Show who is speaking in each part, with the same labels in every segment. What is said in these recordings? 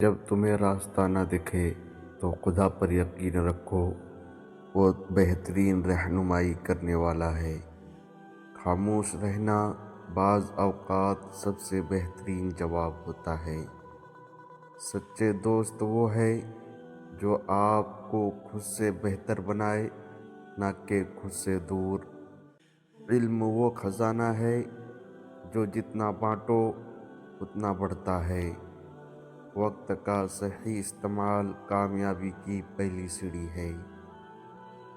Speaker 1: जब तुम्हें रास्ता न दिखे तो खुदा पर यकीन रखो, वो बेहतरीन रहनुमाई करने वाला है। खामोश रहना बाज़ औक़ात सबसे बेहतरीन जवाब होता है। सच्चे दोस्त वो है जो आपको खुद से बेहतर बनाए, न कि खुद से दूर। इल्म वो खजाना है जो जितना बांटो उतना बढ़ता है। वक्त का सही इस्तेमाल कामयाबी की पहली सीढ़ी है।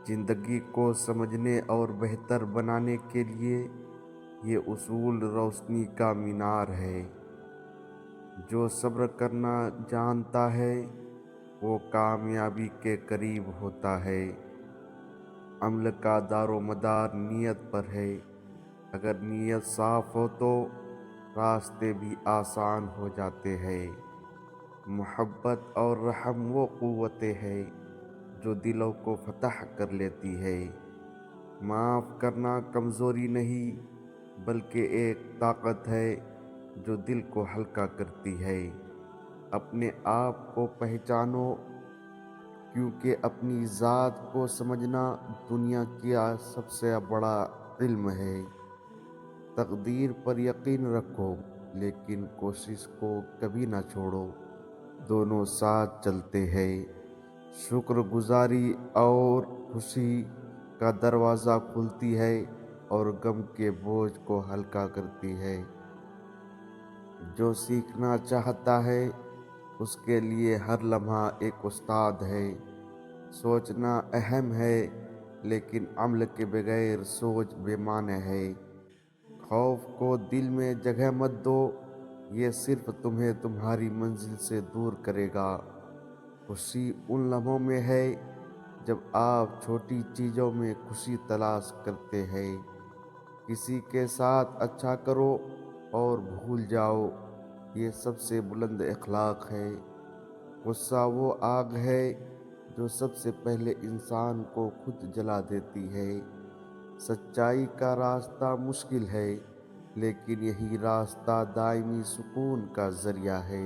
Speaker 1: ज़िंदगी को समझने और बेहतर बनाने के लिए ये उसूल रोशनी का मीनार है। जो सब्र करना जानता है वो कामयाबी के करीब होता है। अमल का दारो मदार नीयत पर है। अगर नीयत साफ हो तो रास्ते भी आसान हो जाते हैं। मोहब्बत और रहम वो क़ुव्वतें हैं जो दिलों को फतह कर लेती है। माफ़ करना कमज़ोरी नहीं बल्कि एक ताकत है जो दिल को हल्का करती है। अपने आप को पहचानो, क्योंकि अपनी ज़ात को समझना दुनिया का सबसे बड़ा इल्म है। तकदीर पर यकीन रखो लेकिन कोशिश को कभी ना छोड़ो, दोनों साथ चलते हैं। शुक्रगुजारी और खुशी का दरवाज़ा खुलती है और गम के बोझ को हल्का करती है। जो सीखना चाहता है उसके लिए हर लम्हा एक उस्ताद है। सोचना अहम है लेकिन अमल के बगैर सोच बेमाने है। खौफ को दिल में जगह मत दो, ये सिर्फ तुम्हें तुम्हारी मंजिल से दूर करेगा। खुशी उन लम्हों में है जब आप छोटी चीज़ों में खुशी तलाश करते हैं। किसी के साथ अच्छा करो और भूल जाओ, ये सबसे बुलंद अखलाक है। गुस्सा वो आग है जो सबसे पहले इंसान को खुद जला देती है। सच्चाई का रास्ता मुश्किल है लेकिन यही रास्ता दायमी सुकून का ज़रिया है।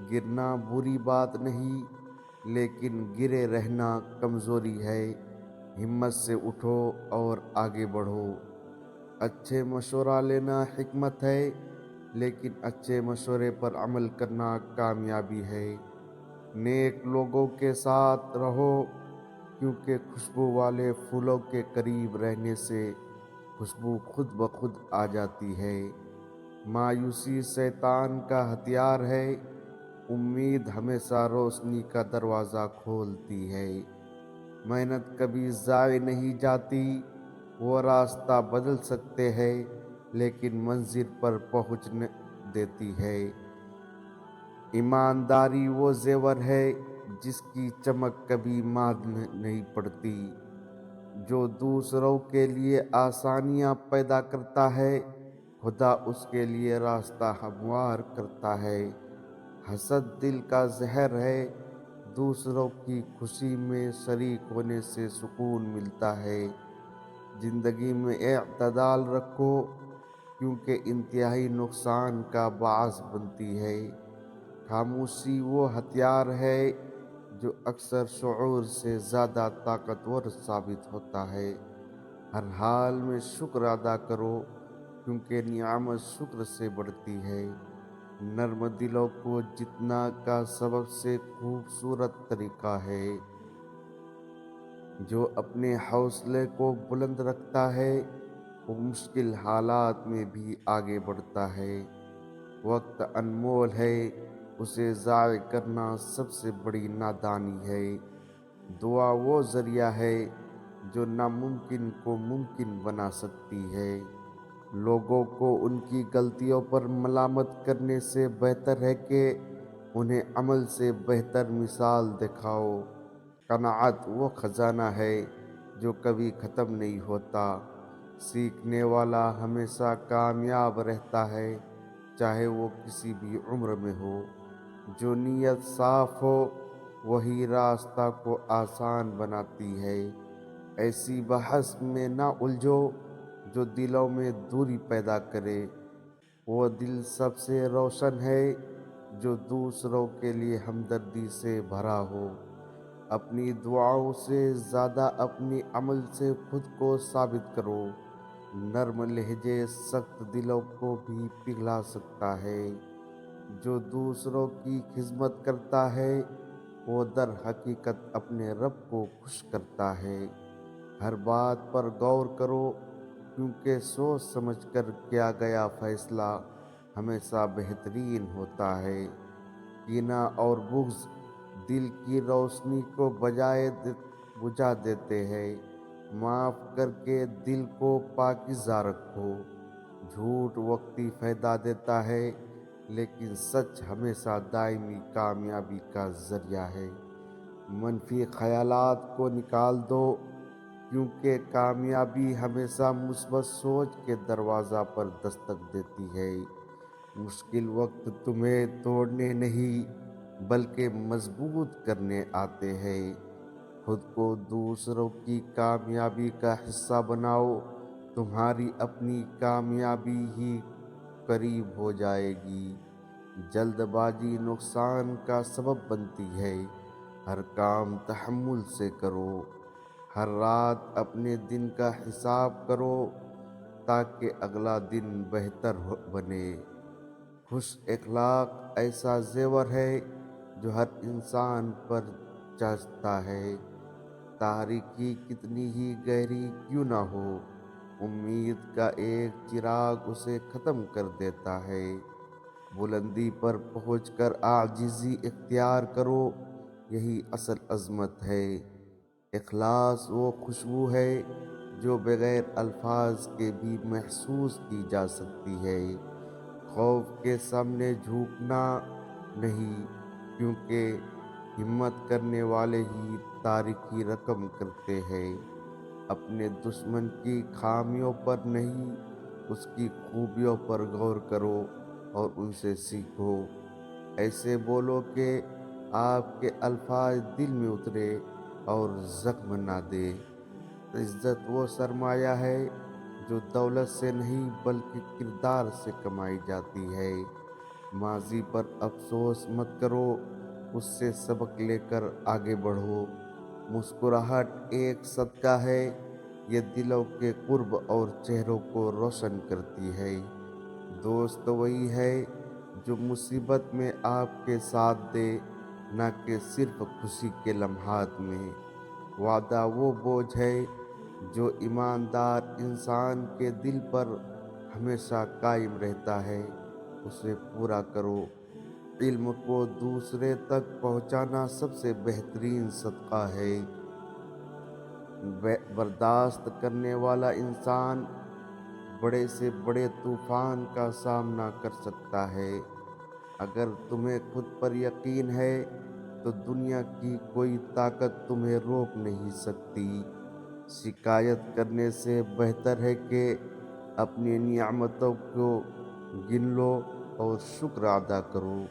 Speaker 1: गिरना बुरी बात नहीं लेकिन गिरे रहना कमज़ोरी है। हिम्मत से उठो और आगे बढ़ो। अच्छे मशवरा लेना हिकमत है लेकिन अच्छे मशवरे पर अमल करना कामयाबी है। नेक लोगों के साथ रहो, क्योंकि खुशबू वाले फूलों के करीब रहने से खुशबू खुद ब खुद आ जाती है। मायूसी शैतान का हथियार है। उम्मीद हमेशा रोशनी का दरवाज़ा खोलती है। मेहनत कभी ज़ाय नहीं जाती। वो रास्ता बदल सकते हैं लेकिन मंजिल पर पहुंचने देती है। ईमानदारी वो ज़ेवर है जिसकी चमक कभी मांद नहीं पड़ती। जो दूसरों के लिए आसानियां पैदा करता है, खुदा उसके लिए रास्ता हमवार करता है। हसद दिल का जहर है। दूसरों की खुशी में शरीक होने से सुकून मिलता है। ज़िंदगी में इत्तेदाल रखो, क्योंकि इंतहाई नुकसान का बास बनती है। खामोशी वो हथियार है जो अक्सर शऊर से ज़्यादा ताकतवर साबित होता है। हर हाल में शुक्र अदा करो, क्योंकि नियामत शुक्र से बढ़ती है। नर्म दिलों को जितना का सबब से खूबसूरत तरीका है। जो अपने हौसले को बुलंद रखता है वो मुश्किल हालात में भी आगे बढ़ता है। वक्त अनमोल है, उसे ज़ाय करना सबसे बड़ी नादानी है। दुआ वो ज़रिया है जो नामुमकिन को मुमकिन बना सकती है। लोगों को उनकी गलतियों पर मलामत करने से बेहतर है कि उन्हें अमल से बेहतर मिसाल दिखाओ। कनाअत वो खजाना है जो कभी ख़त्म नहीं होता। सीखने वाला हमेशा कामयाब रहता है, चाहे वो किसी भी उम्र में हो। जो नीयत साफ हो वही रास्ता को आसान बनाती है। ऐसी बहस में ना उलझो जो दिलों में दूरी पैदा करे। वो दिल सबसे रोशन है جو دوسروں کے لیے ہمدردی سے بھرا ہو۔ اپنی دعاؤں سے زیادہ اپنی عمل سے خود کو ثابت کرو۔ نرم لہجے سخت دلوں کو بھی پگھلا سکتا ہے۔ جو دوسروں کی خدمت کرتا ہے وہ در حقیقت اپنے رب کو خوش کرتا ہے۔ ہر بات پر غور کرو، کیونکہ سوچ سمجھ کر کیا گیا فیصلہ ہمیشہ بہترین ہوتا ہے۔ کینہ اور بغض دل کی روشنی کو بجھا دیتے ہیں۔ معاف کر کے دل کو پاکیزہ رکھو۔ جھوٹ وقتی فائدہ دیتا ہے، لیکن سچ ہمیشہ دائمی کامیابی کا ذریعہ ہے۔ منفی خیالات کو نکال دو، کیونکہ کامیابی ہمیشہ مثبت سوچ کے دروازہ پر دستک دیتی ہے۔ مشکل وقت تمہیں توڑنے نہیں بلکہ مضبوط کرنے آتے ہیں۔ خود کو دوسروں کی کامیابی کا حصہ بناؤ، تمہاری اپنی کامیابی ہی قریب ہو جائے گی۔ جلد بازی نقصان کا سبب بنتی ہے۔ ہر کام تحمل سے کرو۔ ہر رات اپنے دن کا حساب کرو تاکہ اگلا دن بہتر بنے۔ خوش اخلاق ایسا زیور ہے جو ہر انسان پر جچتا ہے۔ تاریکی کتنی ہی گہری کیوں نہ ہو، امید کا ایک چراغ اسے ختم کر دیتا ہے۔ بلندی پر پہنچ کر عاجزی اختیار کرو، یہی اصل عظمت ہے۔ اخلاص وہ خوشبو ہے جو بغیر الفاظ کے بھی محسوس کی جا سکتی ہے۔ خوف کے سامنے جھکنا نہیں، کیونکہ ہمت کرنے والے ہی تاریکی رقم کرتے ہیں۔ اپنے دشمن کی خامیوں پر نہیں، اس کی خوبیوں پر غور کرو اور ان سے سیکھو۔ ایسے بولو کہ آپ کے الفاظ دل میں اترے اور زخم نہ دے۔ عزت وہ سرمایہ ہے جو دولت سے نہیں بلکہ کردار سے کمائی جاتی ہے۔ ماضی پر افسوس مت کرو، اس سے سبق لے کر آگے بڑھو۔ مسکراہٹ ایک صدقہ ہے، یہ دلوں کے قرب اور چہروں کو روشن کرتی ہے۔ دوست وہی ہے جو مصیبت میں آپ کے ساتھ دے، نہ کہ صرف خوشی کے لمحات میں۔ وعدہ وہ بوجھ ہے جو ایماندار انسان کے دل پر ہمیشہ قائم رہتا ہے، اسے پورا کرو۔ علم کو دوسرے تک پہنچانا سب سے بہترین صدقہ ہے۔ برداشت کرنے والا انسان بڑے سے بڑے طوفان کا سامنا کر سکتا ہے۔ اگر تمہیں خود پر یقین ہے تو دنیا کی کوئی طاقت تمہیں روک نہیں سکتی۔ شکایت کرنے سے بہتر ہے کہ اپنی نعمتوں کو گن لو اور شکر ادا کرو۔